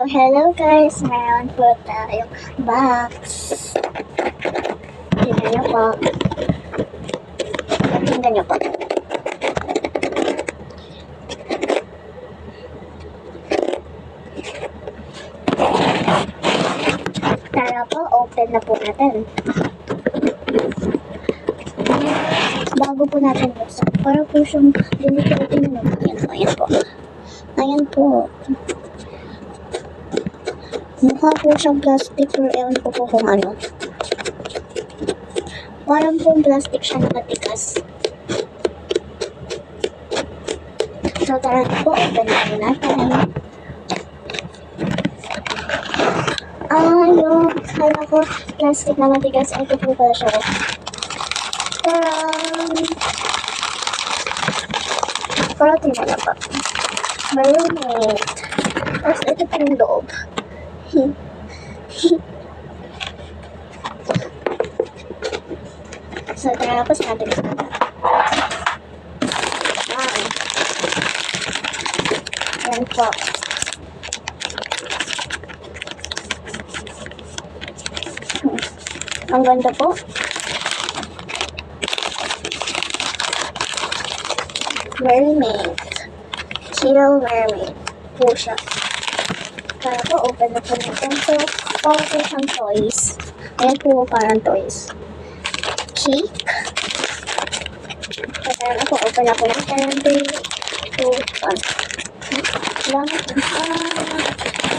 So, hello guys! Meron po tayong box. Tingnan nyo po. Tingnan nyo po. Tara po, open na po natin. Bago po natin buksan. Para po siyang delicate. Ayan po, ayan po. Ayan po. Mukha po siyang plastic pero ewan ko po kung ano. Parang pong plastic siya nakatikas. So tara po, open na po natin. Yung kala ko plastic na matigas. Ito po pala siya. Pero tingnan na pa. Mermaid. Tapos ito po yung loob. So, tara po sa atin. Ayan po. Ang ganda po. Mermaid. Little Mermaid po siya. Kaya po, open na po natin. So, parang po siyang toys. Ayan po, parang toys. Cake. So, kaya na po, open na po natin. 3, 2, 1. Lang.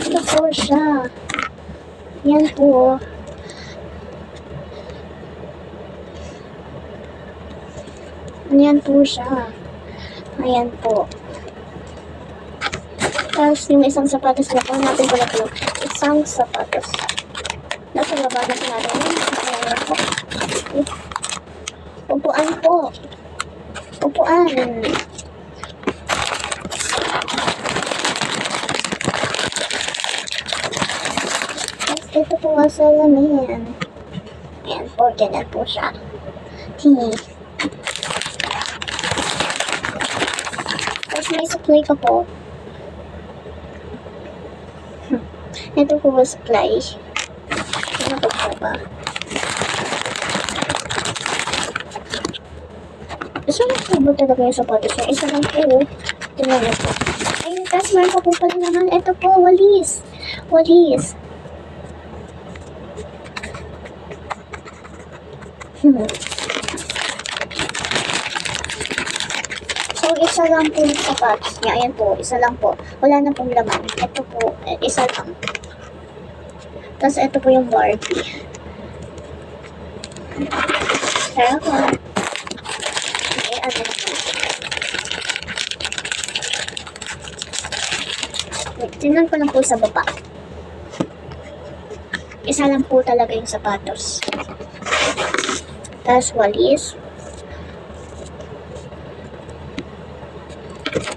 Ito po siya. Yan po. Yan po siya. Ayan po. Tapos yung isang sapatos na po natin pala po. Isang sapatos. Nasa baba na po natin. Ayan po. Upuan po. Upuan. Tapos ito po ang salamin. Ayan po. Ganyan po siya. Tapos may supply ka po. Ito po ba supply? Ano po ba? Isa lang po ba talaga yung sapatos niya? Isa lang po. Tingnan na po. Ayun, tapos meron pa po pala naman. Ito po, walis. Walis. So, isa lang po yung sapatos niya. Ayan po, isa lang po. Wala na pong laman. Ito po, isa lang. Tapos, ito po yung Barbie. Tara po. Okay, ano na po. Wait, tingnan ko lang po sa baba. Isa lang po talaga yung sapatos. Tapos, walis.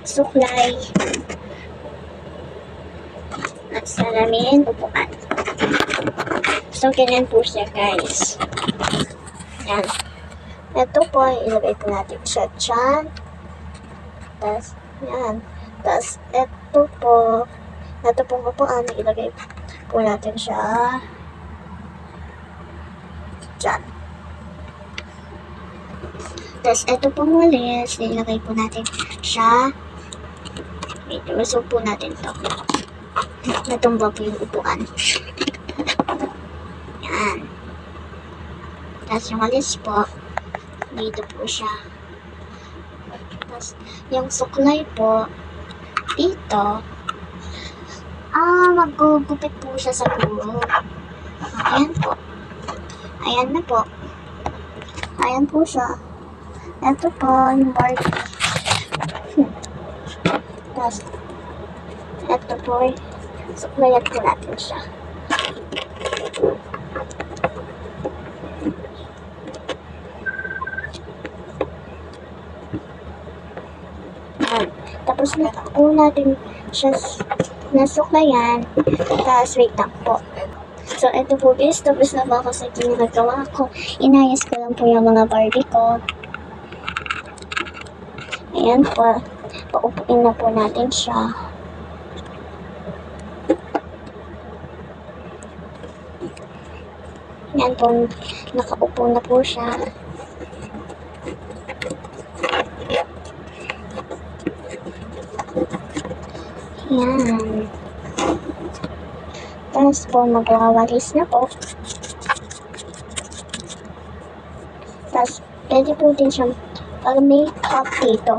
Suklay. At salamin, upuan. So, ganyan po siya, guys. Yan. Ito po, ilagay po natin siya dyan. Tapos, yan. Tapos, ito po upuan, ilagay po natin siya dyan. Tapos, ito pong walis, ilagay po natin siya. Wait, masok po natin to. Natumba po yung upuan. Yan. Tapos yung walis po, dito po siya. Tapos yung suklay po, dito. Magugupit po siya sa dulo. Ayan po. Ayan na po. Ayan po siya. Ito po, yung Barbie. Tapos, ito po, suklayan po natin siya. Tapos na po natin siya nasuklayan. Tapos, wait lang po. So, ito po guys, tapos na ba ako sa ginagawa ko. Inayos ko lang po yung mga Barbie ko. Ayan po. Paupuin na po natin siya. Yan po, nakaupo na po siya. Yan. Tapos po, magwawalis na po. Tapos, pwede po din siyang pag-makeup dito.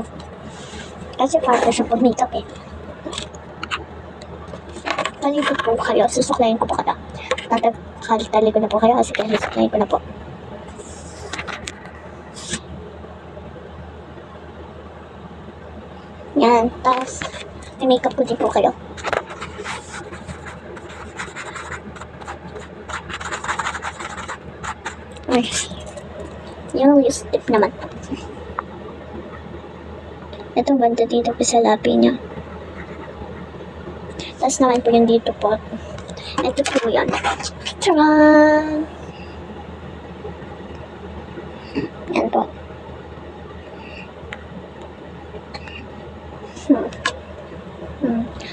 Kasi para siya pag-makeup eh. Talikod po kayo. Susuklayin ko po kayo. Talikod na po kayo kasi kaya susuklayin ko na po. Yan. Tapos, i-makeup ko din po kayo. Ay. Yung lipstick naman. Ito banda dito po sa labi niya. Tapos naman po yung dito po. Ito po yan. Tcharan! Yan po.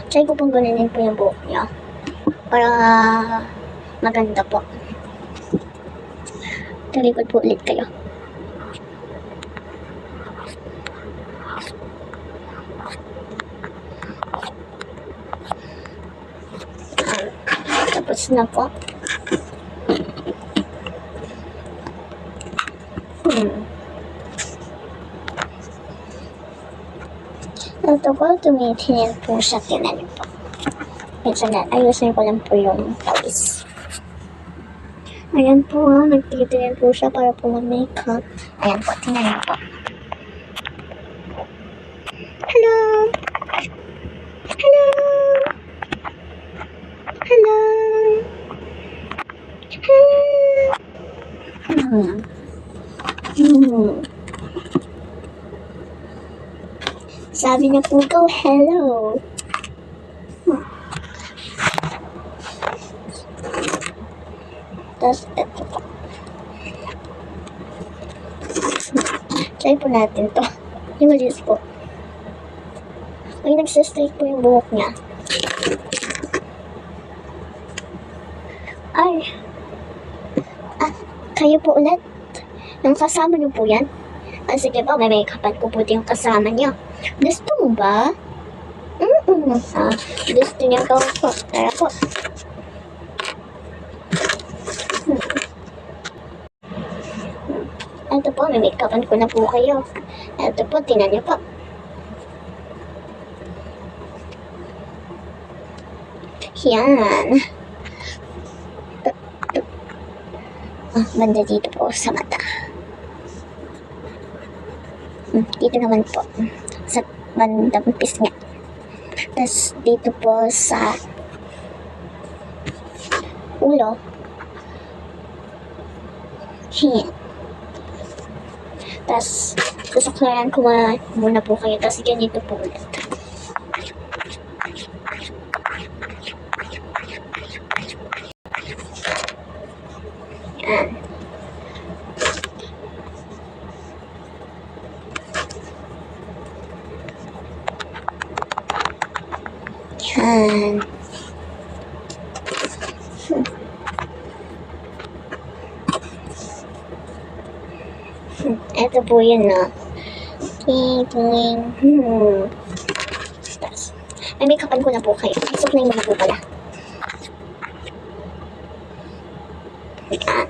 Try ko pong ganunin po yung buhok niya. Para maganda po. Talikod po ulit kayo. Tapos na po. Ito po, tumitingin po siya. Tinan niyo po. Ayusin ko lang po yung pawis. Ayan po, nagtitingin po siya para po mag-makeup. Ayan po, tingnan niyo po. Hello! Hello! Hello! Sabi na po ko, hello! Tapos, ito po. Try po natin to. Yung malis po. Ay, nagsistake po yung buhok niya. Ay. Kayo po ulit? Nung kasama niyo po yan? Sige po, may make-upan ko po yung kasama niyo. Gusto mo ba? Gusto niya ko po. Tara po. Ito po, may make-upan ko na po kayo. Ito po, tinan niyo po. Yan. Banda dito po sa mata. Dito naman po sa bandang pisngi. Tapos dito po sa ulo. Yan. Tapos susuklayan ko muna po kayo. Tapos ganito po ulit. Yan. Yan. Ito po yun, no? Ting. Ay, may kapan ko na po kayo. Suklayin mo na po pala. Yan.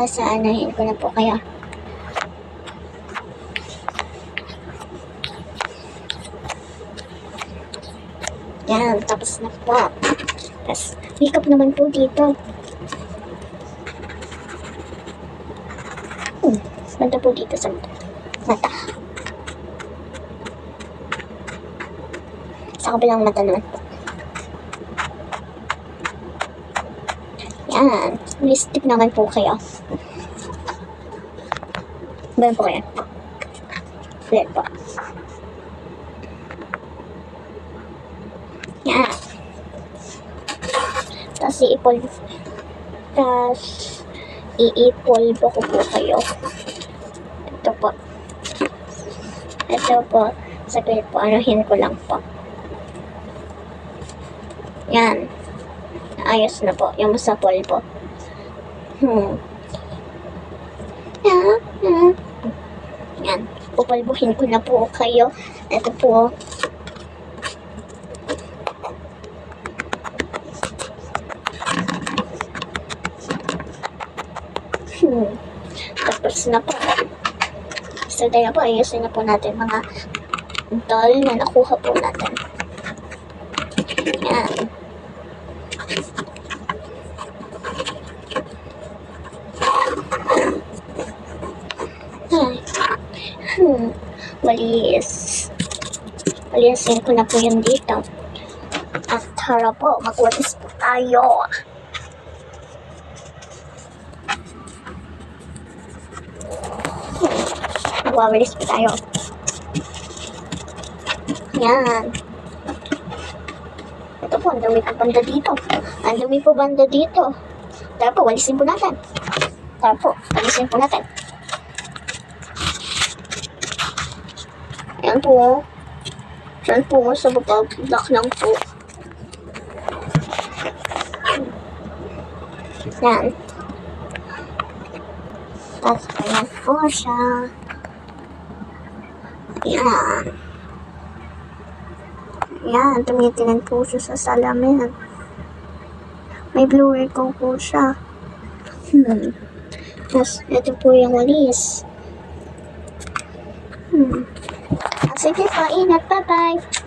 Saanahin ko na po kayo. Yan, tapos na po. Tapos, makeup naman po dito. Banda po dito sa mata. Sa kabilang mata naman po. Yan. Lipstick naman po kayo. Bayan po kayo. Bayan po. Yan. Tapos iipolvo ko po kayo. Ito po. Ito po. Saglit po. Anuhin ko lang po. Yan. Ayos na po. Yung sa polvo. Hmm. Yan. Pupalbuhin ko na po kayo. Ito po. Tapos na po. So, tayo po, ayusin na po natin mga doll na nakuha po natin. Yan. Walis. Walisin ko na po yung dito. At tara po, magwalis po tayo. Magwawalis po tayo. Yan. Ito po, ang dami po banda dito. Ang dami po banda dito. Tara po, walisin po natin. Tara po, walisin po natin. Yan po. Yan po, sa baba, black lang po. Yan. Tapos, ayan po siya. Yan. Yan, tumitingin po siya sa salamin. May blue ko po siya. Tapos, ito po yung walis. Sige po, ingat. Bye-bye.